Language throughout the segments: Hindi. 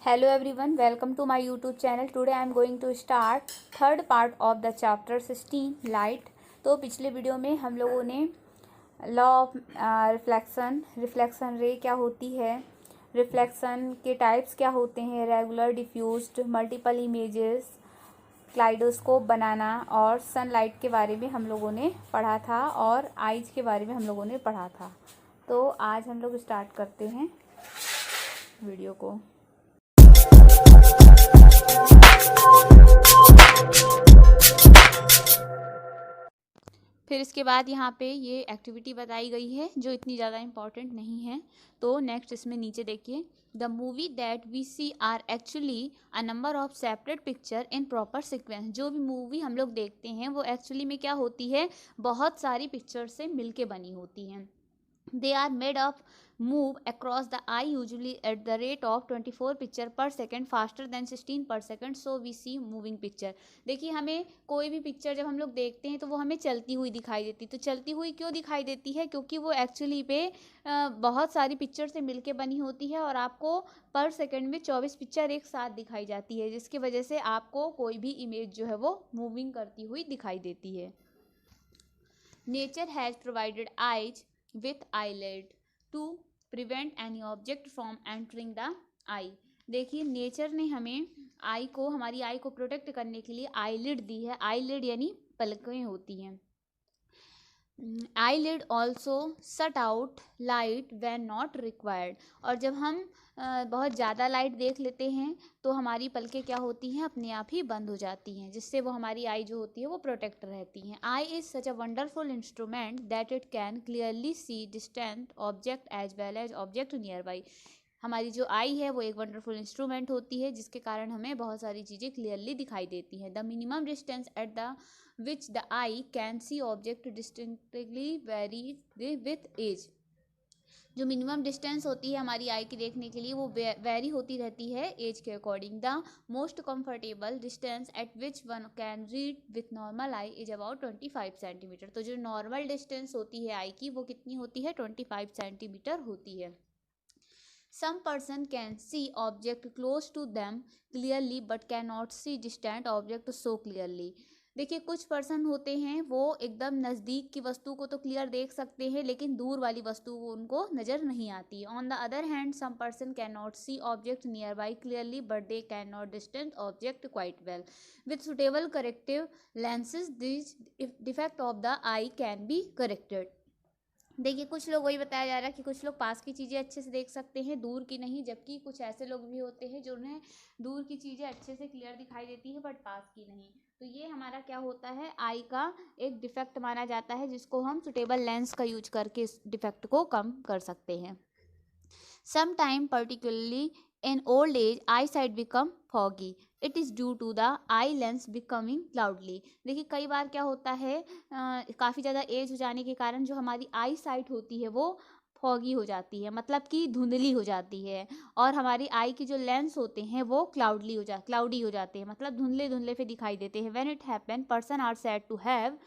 Hello everyone, welcome to my YouTube channel. Today I am going to start third part of the chapter 16 light. तो पिछले वीडियो में हम लोगों ने लॉ ऑफ रिफ्लेक्शन रे क्या होती है, रिफ्लेक्शन के टाइप्स क्या होते हैं, regular, diffused, multiple images, kaleidoscope बनाना और सनलाइट के बारे में हम लोगों ने पढ़ा था और आइज के बारे में हम लोगों ने पढ़ा था। तो आज हम लोग स्टार्ट करते हैं वीडियो को। फिर इसके बाद यहाँ पे ये एक्टिविटी बताई गई है जो इतनी ज़्यादा इम्पॉर्टेंट नहीं है। तो नेक्स्ट इसमें नीचे देखिए, the movie that we see are actually a number of separate picture in proper sequence. जो भी मूवी हम लोग देखते हैं वो एक्चुअली में क्या होती है, बहुत सारी पिक्चर से मिलके बनी होती हैं। They are made of move across the eye usually at the rate of 24 picture per second faster than 16 per second, so we see moving picture। देखिए हमें कोई भी पिक्चर जब हम लोग देखते हैं तो वो हमें चलती हुई दिखाई देती है। तो चलती हुई क्यों दिखाई देती है? क्योंकि वो एक्चुअली पे बहुत सारी पिक्चर से मिलके बनी होती है और आपको पर सेकंड में 24 पिक्चर एक साथ दिखाई जाती है, जिसकी वजह से आपको कोई भी इमेज जो है वो मूविंग करती हुई दिखाई देती है। Nature has provided eyes with eyelid to prevent any object from entering the eye। देखिए नेचर ने हमें हमारी आई को प्रोटेक्ट करने के लिए आईलिड दी है। आईलिड यानी पलकें होती हैं। eyelid also shut out light when not required। और जब हम बहुत ज़्यादा लाइट देख लेते हैं तो हमारी पलकें क्या होती हैं, अपने आप ही बंद हो जाती हैं, जिससे वो हमारी आई जो होती है वो प्रोटेक्ट रहती हैं। Eye is such a wonderful instrument that it can clearly see distant object as well as object near by. हमारी जो आई है वो एक वंडरफुल इंस्ट्रूमेंट होती है जिसके कारण हमें बहुत सारी चीज़ें क्लियरली दिखाई देती हैं। The minimum distance at the which the eye can see object distinctly vary with age. जो मिनिमम डिस्टेंस होती है हमारी आई की देखने के लिए वो वेरी होती रहती है एज के according. The most comfortable distance eight which one can read with normal I is about 25 centimetre. तो जो नॉर्मल डिस्टेंस होती है आई की वो कितनी होती है, 25 सेंटीमीटर होती है। Some person can see object close to them clearly but cannot see distant object so clearly। देखिए कुछ पर्सन होते हैं वो एकदम नज़दीक की वस्तु को तो क्लियर देख सकते हैं लेकिन दूर वाली वस्तु वो उनको नज़र नहीं आती। On the other hand some person can not see object near by clearly but they can not distance object quite well. With suitable corrective lenses this defect of the eye can be corrected. देखिए कुछ लोग, वही बताया जा रहा है कि कुछ लोग पास की चीज़ें अच्छे से देख सकते हैं, दूर की नहीं, जबकि कुछ ऐसे लोग भी होते हैं जो उन्हें दूर की चीज़ें अच्छे से क्लियर दिखाई देती है बट पास की नहीं। तो ये हमारा क्या होता है, आई का एक डिफेक्ट माना जाता है जिसको हम सुटेबल लेंस का यूज करके इस डिफेक्ट को कम कर सकते हैं। Sometime, particularly in old age, eyesight become foggy. It is due to the eye lens becoming cloudly। देखिए कई बार क्या होता है, काफ़ी ज़्यादा एज हो जाने के कारण जो हमारी आई साइट होती है वो फॉगी हो जाती है, मतलब कि धुंधली हो जाती है, और हमारी आई के जो लेंस होते हैं वो क्लाउडी हो जाते हैं, मतलब धुंधले धुंधले से दिखाई देते हैं। When it happen person are said to have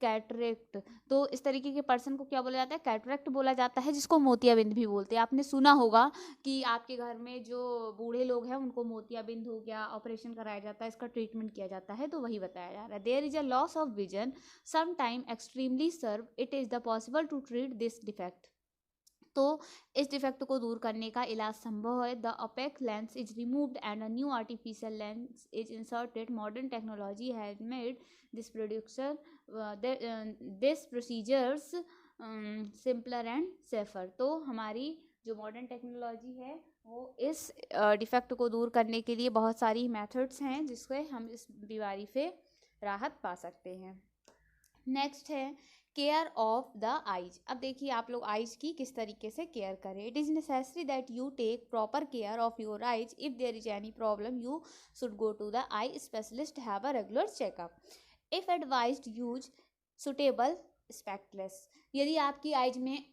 cataract. तो इस तरीके के पर्सन को क्या बोला जाता है, कैटरेक्ट बोला जाता है, जिसको मोतियाबिंद भी बोलते हैं। आपने सुना होगा कि आपके घर में जो बूढ़े लोग हैं उनको मोतियाबिंद हो गया, ऑपरेशन कराया जाता है, इसका ट्रीटमेंट किया जाता है, तो वही बताया जा रहा है। There is a loss of vision some time extremely serve it is the possible to treat this defect. तो इस डिफेक्ट को दूर करने का इलाज संभव है। The OPEC lens is removed and a new artificial lens is inserted. Modern technology has made this producer this procedures simpler and safer. तो हमारी जो मॉडर्न टेक्नोलॉजी है वो इस डिफेक्ट को दूर करने के लिए बहुत सारी मेथड्स हैं जिससे हम इस बीमारी से राहत पा सकते हैं। नेक्स्ट है केयर ऑफ द आइज। अब देखिए आप लोग आइज की किस तरीके से केयर करें। It is necessary that you take proper care of your eyes. If there is any problem you should go to the eye specialist, have a regular checkup. If advised use suitable spectacles. यदि आपकी आइज में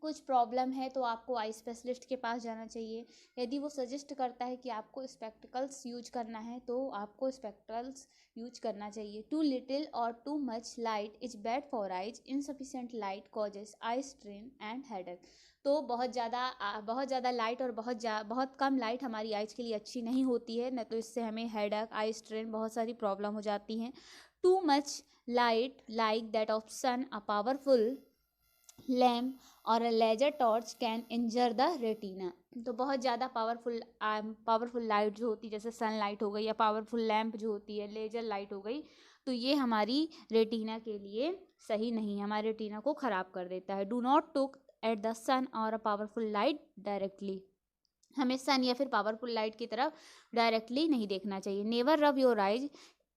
कुछ प्रॉब्लम है तो आपको आई स्पेशलिस्ट के पास जाना चाहिए। यदि वो सजेस्ट करता है कि आपको स्पेक्टिकल्स यूज करना है तो आपको स्पेक्टिकल्स यूज करना चाहिए। टू लिटिल और to much light is bad for eyes. Insufficient light causes eye strain and headache. तो बहुत ज़्यादा लाइट और बहुत कम लाइट हमारी आइज के लिए अच्छी नहीं होती है, न तो इससे हमें हेडेक, आई स्ट्रेन, बहुत सारी प्रॉब्लम हो जाती हैं। Too much light like that of sun, a powerful lamp और a laser torch can injure the retina. तो बहुत ज़्यादा पावरफुल लाइट जो होती है, जैसे सनलाइट हो गई या पावरफुल लैम्प जो होती है, लेजर लाइट हो गई, तो ये हमारी रेटिना के लिए सही नहीं है, हमारे रेटिना को ख़राब कर देता है। Do not look at the sun और अ पावरफुल लाइट डायरेक्टली। हमें सन या फिर पावरफुल लाइट की तरफ डायरेक्टली नहीं देखना चाहिए। Never rub your eyes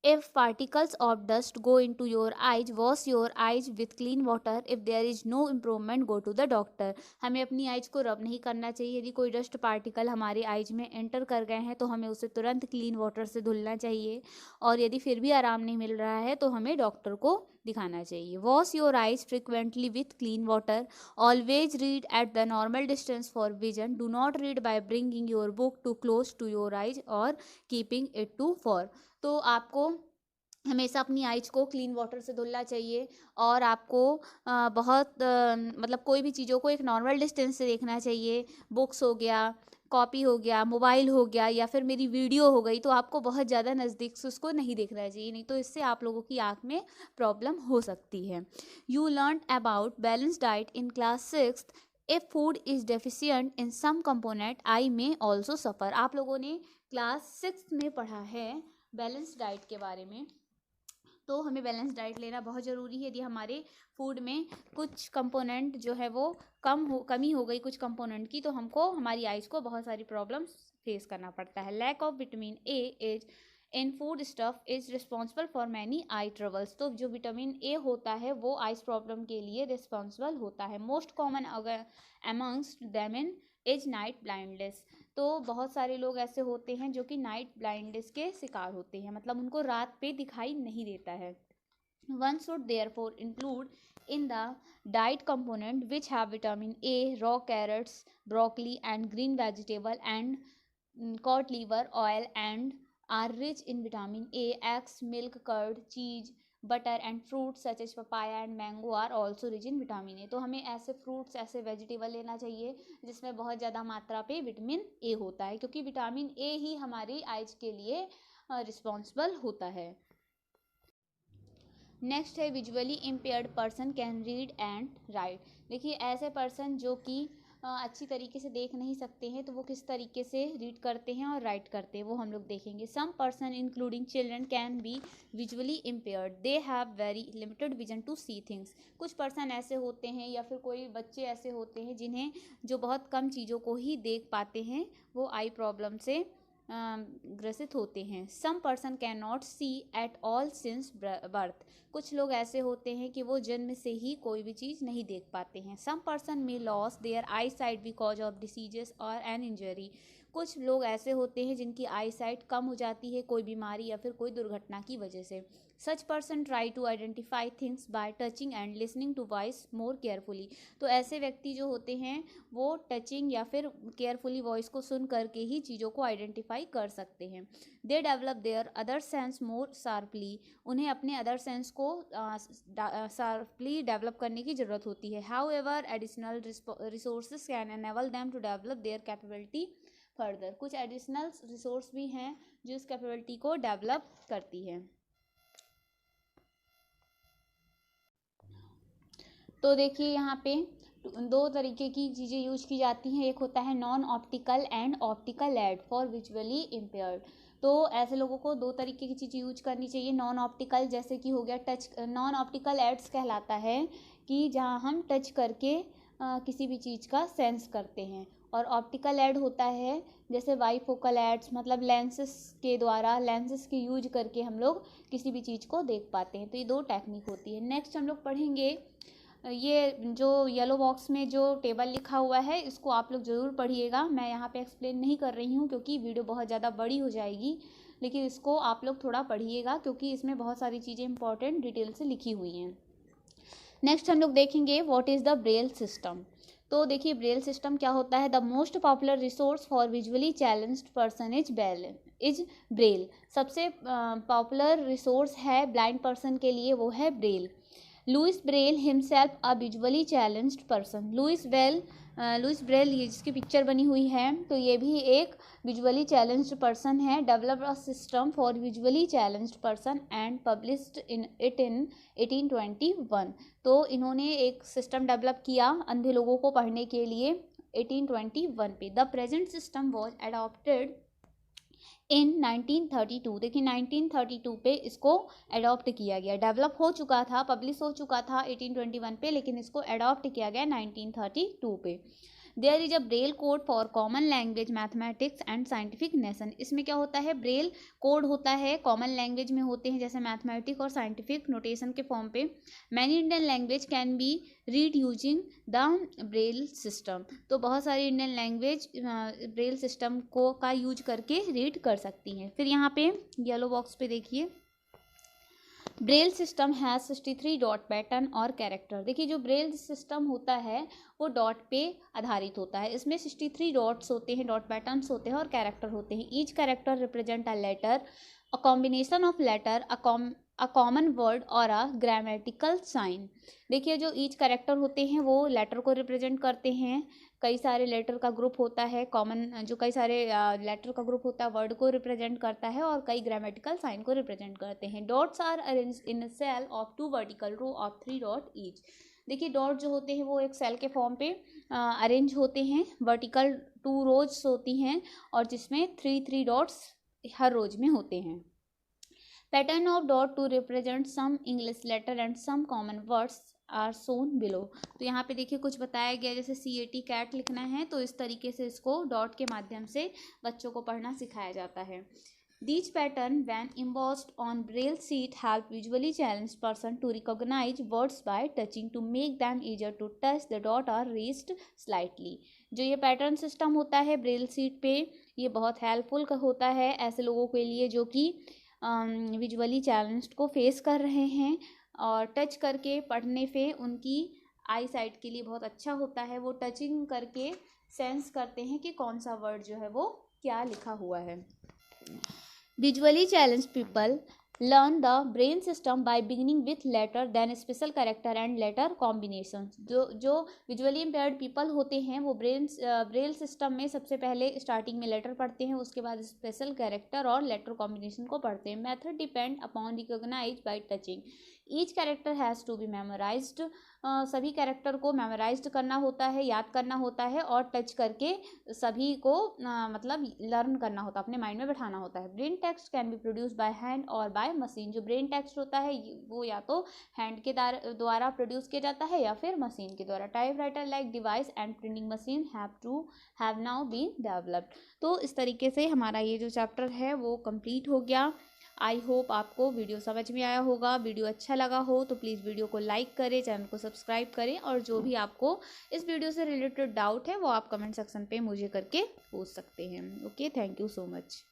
if particles of dust go into your eyes, wash your eyes with clean water. if there is no improvement, go to the doctor. हमें अपनी आइज को रब नहीं करना चाहिए। यदि कोई डस्ट पार्टिकल हमारे आइज में एंटर कर गए हैं तो हमें उसे तुरंत क्लीन वाटर से धुलना चाहिए, और यदि फिर भी आराम नहीं मिल रहा है तो हमें डॉक्टर को दिखाना चाहिए। Wash your eyes frequently with clean water. Always read at the normal distance for vision. Do not read by bringing your book too close to your eyes और कीपिंग इट टू फॉर। तो आपको हमेशा अपनी आइज को क्लीन वाटर से धुलना चाहिए, और आपको मतलब कोई भी चीज़ों को एक नॉर्मल डिस्टेंस से देखना चाहिए। बुक्स हो गया, कॉपी हो गया, मोबाइल हो गया, या फिर मेरी वीडियो हो गई, तो आपको बहुत ज़्यादा नज़दीक से उसको नहीं देखना चाहिए, नहीं तो इससे आप लोगों की आँख में प्रॉब्लम हो सकती है। You learn about balance diet in class 6। If food is deficient in some component, eye may also सफ़र। आप लोगों ने क्लास 6 में पढ़ा है बैलेंस डाइट के बारे में, तो हमें बैलेंस डाइट लेना बहुत ज़रूरी है। यदि हमारे फूड में कुछ कंपोनेंट जो है वो कमी हो गई कुछ कंपोनेंट की, तो हमको हमारी आइज को बहुत सारी प्रॉब्लम्स फेस करना पड़ता है। Lack of vitamin A is in food stuff is responsible for many eye troubles. तो जो विटामिन ए होता है वो आइज प्रॉब्लम के लिए रिस्पॉन्सिबल होता है। Most common amongst them in is night blindness. तो बहुत सारे लोग ऐसे होते हैं जो कि नाइट ब्लाइंडनेस के शिकार होते हैं, मतलब उनको रात पे दिखाई नहीं देता है। One should therefore include in the diet component which have vitamin A, raw carrots, broccoli and green vegetable and cod liver oil and are rich in vitamin A. Eggs, milk, curd, cheese, butter and fruits such as papaya and mango are also rich in vitamin A. तो हमें ऐसे फ्रूट्स, ऐसे वेजिटेबल लेना चाहिए जिसमें बहुत ज़्यादा मात्रा पे विटामिन ए होता है, क्योंकि विटामिन ए ही हमारी आइज के लिए रिस्पॉन्सिबल होता है। नेक्स्ट है visually impaired person can read and right. देखिए ऐसे पर्सन जो कि अच्छी तरीके से देख नहीं सकते हैं, तो वो किस तरीके से रीड करते हैं और राइट करते हैं वो हम लोग देखेंगे। Some person including children can be visually impaired, they have very limited vision to see things. कुछ पर्सन ऐसे होते हैं या फिर कोई बच्चे ऐसे होते हैं जिन्हें जो बहुत कम चीज़ों को ही देख पाते हैं, वो आई प्रॉब्लम से ग्रसित होते हैं। Some person can not see at all since birth. कुछ लोग ऐसे होते हैं कि वो जन्म से ही कोई भी चीज़ नहीं देख पाते हैं। Some person may loss their eyesight because of diseases और एन इंजरी। कुछ लोग ऐसे होते हैं जिनकी आई साइट कम हो जाती है कोई बीमारी या फिर कोई दुर्घटना की वजह से। Such person try to identify things by touching and listening to voice more carefully. तो ऐसे व्यक्ति जो होते हैं वो टचिंग या फिर केयरफुली वॉइस को सुन करके ही चीज़ों को आइडेंटिफाई कर सकते हैं। They develop their other sense more sharply. उन्हें अपने अदर सेंस को शार्पली डेवलप करने की ज़रूरत होती है। However additional resources can enable them to develop their capability further. कुछ एडिशनल रिसोर्स भी हैं जो इस कैपेबिलिटी को डेवलप करती है। तो देखिए यहाँ पे दो तरीके की चीज़ें यूज की जाती हैं। एक होता है non optical and optical aid for visually impaired. तो ऐसे लोगों को दो तरीके की चीज़ें यूज करनी चाहिए। नॉन ऑप्टिकल जैसे कि हो गया टच, नॉन ऑप्टिकल एड्स कहलाता है कि जहाँ हम टच करके किसी भी चीज़ का सेंस करते हैं, और ऑप्टिकल एड होता है जैसे बाईफोकल एड्स, मतलब लेंसेस के द्वारा, लेंसेस के यूज करके हम लोग किसी भी चीज़ को देख पाते हैं। तो ये दो टेक्निक होती है। नेक्स्ट हम लोग पढ़ेंगे ये जो येलो बॉक्स में जो टेबल लिखा हुआ है, इसको आप लोग ज़रूर पढ़िएगा। मैं यहाँ पे एक्सप्लेन नहीं कर रही हूँ क्योंकि वीडियो बहुत ज़्यादा बड़ी हो जाएगी, लेकिन इसको आप लोग थोड़ा पढ़िएगा क्योंकि इसमें बहुत सारी चीज़ें इंपॉर्टेंट डिटेल से लिखी हुई हैं। नेक्स्ट हम लोग देखेंगे what is the braille system. तो देखिए ब्रेल सिस्टम क्या होता है। The most popular resource for visually challenged person is braille. सबसे पॉपुलर रिसोर्स है ब्लाइंड पर्सन के लिए, वो है braille. Louis Braille himself a visually challenged person. Louis Braille Louis Braille, ये जिसकी पिक्चर बनी हुई है, तो ये भी एक विजुअली चैलेंज्ड पर्सन है। Developed a system for visually challenged person and published in 1821। तो इन्होंने एक सिस्टम डेवलप किया अंधे लोगों को पढ़ने के लिए 1821 पे। The present system was adopted इन 1932। देखिए 1932 पे इसको अडॉप्ट किया गया, डेवलप हो चुका था, पब्लिश हो चुका था 1821 पे, लेकिन इसको अडॉप्ट किया गया 1932 पे। There is a braille code for common language, mathematics and scientific nation. इसमें क्या होता है, ब्रेल कोड होता है, कॉमन लैंग्वेज में होते हैं जैसे मैथमेटिक और साइंटिफिक नोटेशन के फॉर्म पे। Many Indian language can be read using the braille system. तो बहुत सारी इंडियन लैंग्वेज ब्रेल सिस्टम को का यूज करके रीड कर सकती हैं। फिर यहाँ पे येलो बॉक्स पे देखिए, braille system has 63 dot pattern और कैरेक्टर। देखिए जो ब्रेल सिस्टम होता है वो डॉट पे आधारित होता है। इसमें 63 डॉट्स होते हैं, डॉट पैटर्न्स होते हैं और कैरेक्टर होते हैं। Each character represent a letter, a combination of letter, a common word और अ ग्रामेटिकल साइन। देखिए जो ईच कैरेक्टर होते हैं वो लेटर को रिप्रेजेंट करते हैं, कई सारे लेटर का ग्रुप होता है, कॉमन जो कई सारे लेटर का ग्रुप होता है वर्ड को रिप्रेजेंट करता है, और कई ग्रामेटिकल साइन को रिप्रेजेंट करते हैं। Dots are arranged in a cell of 2 vertical row of 3 dot each. देखिए डॉट जो होते हैं वो एक सेल के फॉर्म पे अरेंज होते हैं, वर्टिकल 2 रोज होती हैं और जिसमें 3 डॉट्स हर रोज में होते हैं। Pattern of dot to represent some English letter and some common words are shown below. तो यहाँ पे देखिए कुछ बताया गया, जैसे CAT कैट लिखना है तो इस तरीके से इसको डॉट के माध्यम से बच्चों को पढ़ना सिखाया जाता है। These pattern when embossed on braille sheet help visually challenged person to recognize words by touching to make them easier to touch the dot or raised slightly। जो ये पैटर्न सिस्टम होता है ब्रेल शीट पे, ये बहुत हेल्पफुल होता है ऐसे लोगों के लिए जो कि विजुअली चैलेंज्ड को फेस कर रहे हैं, और टच करके पढ़ने पे उनकी आई साइट के लिए बहुत अच्छा होता है। वो टचिंग करके सेंस करते हैं कि कौन सा वर्ड जो है वो क्या लिखा हुआ है। Visually challenged people learn the brain system by beginning with letter, then special character and letter combinations। जो विजुअली इम्पेयर्ड पीपल होते हैं वो ब्रेल सिस्टम में सबसे पहले स्टार्टिंग में लेटर पढ़ते हैं, उसके बाद स्पेशल कैरेक्टर और लेटर कॉम्बिनेशन को पढ़ते हैं। Method depend upon recognize by touching. Each character has to be memorized. सभी कैरेक्टर को मेमोराइज्ड करना होता है, याद करना होता है, और टच करके सभी को मतलब लर्न करना होता है, अपने माइंड में बैठाना होता है। Brain text can be produce by hand और बाय मशीन। जो ब्रेन टेक्स्ट होता है वो या तो हैंड के द्वारा प्रोड्यूस किया जाता है या फिर मशीन के द्वारा। Typewriter like device and printing machine have now been developed. तो इस तरीके से हमारा ये जो चैप्टर है वो कंप्लीट हो गया। आई होप आपको वीडियो समझ में आया होगा। वीडियो अच्छा लगा हो तो प्लीज़ वीडियो को लाइक करें, चैनल को सब्सक्राइब करें, और जो भी आपको इस वीडियो से रिलेटेड डाउट है वो आप कमेंट सेक्शन पे मुझे करके पूछ सकते हैं। Okay, thank you so much.